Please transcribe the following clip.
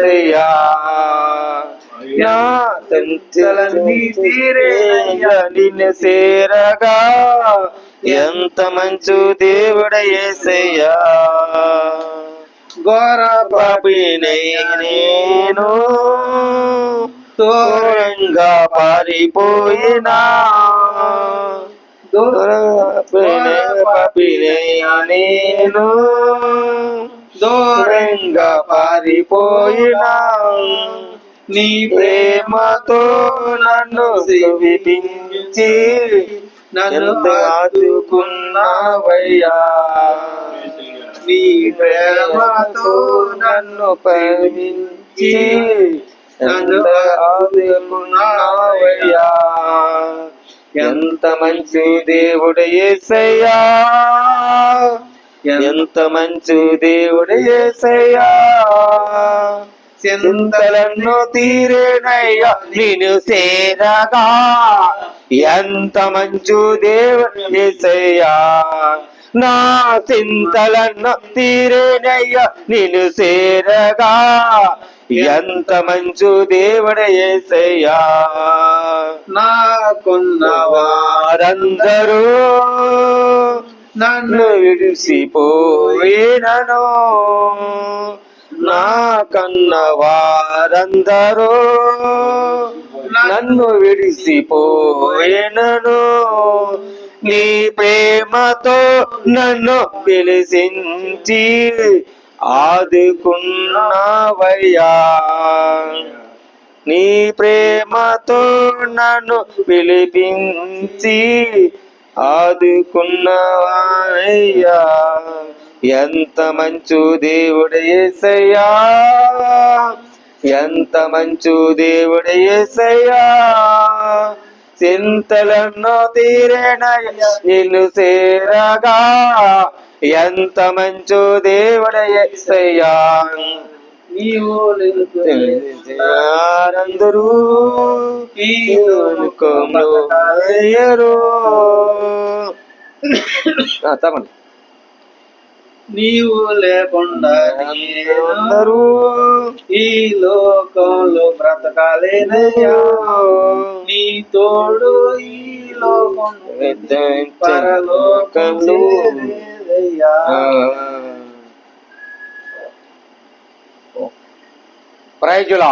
యేసయ్యా నా చింతలన్నీ తీరేనయ్యా నిన్ను చేరగా ఎంత మంచు దేవుడ యేసయ్యా ఘోర పాపినై నేను దూరంగా పారిపోయినా పాపినై నేను దూరంగా పారిపోయినా నీ ప్రేమతో నన్ను విడిపించి నన్ను ఆదుకున్నావయ్యా నీ ప్రేమతో నన్ను ప్రేమించి నన్ను ఆదుకున్నావయ్యా ఎంత మంచి దేవుడు యేసయ్యా ఎంత మంచి దేవుడు యేసయ్యా చింతలను తీరేనయ్యా నిన్ను చేరగా ఎంత మంచు దేవుడు యేసయ్యా నా చింతలను తీరేనయ్యా నిన్ను చేరగా ఎంత మంచు దేవుడు యేసయ్యా నాకున్న వారందరూ నన్ను విడిసిపోయినను నా కన్న వారందరూ నన్ను విడిసిపోయినను నీ ప్రేమతో నన్ను పిలిచించి ఆదుకున్నావయ్యా నీ ప్రేమతో నన్ను పిలిపించి ఆదుకున్నావయ్యా ఎంత మంచు దేవుడు యేసయ్యా ఎంత మంచు దేవుడు యేసయ్యా చింతలను తీరేనయ్యా నిన్ను చేరగా ఎంత మంచు దేవుడు యేసయ్యా అందరూ ఈ లోకంలో తప్పండి నీవు లేకుండా అందరూ ఈ లోకంలో బ్రతకాలేనయ్యా నీ తోడు ఈ లోకం పరలోకంలో ప్రైజులా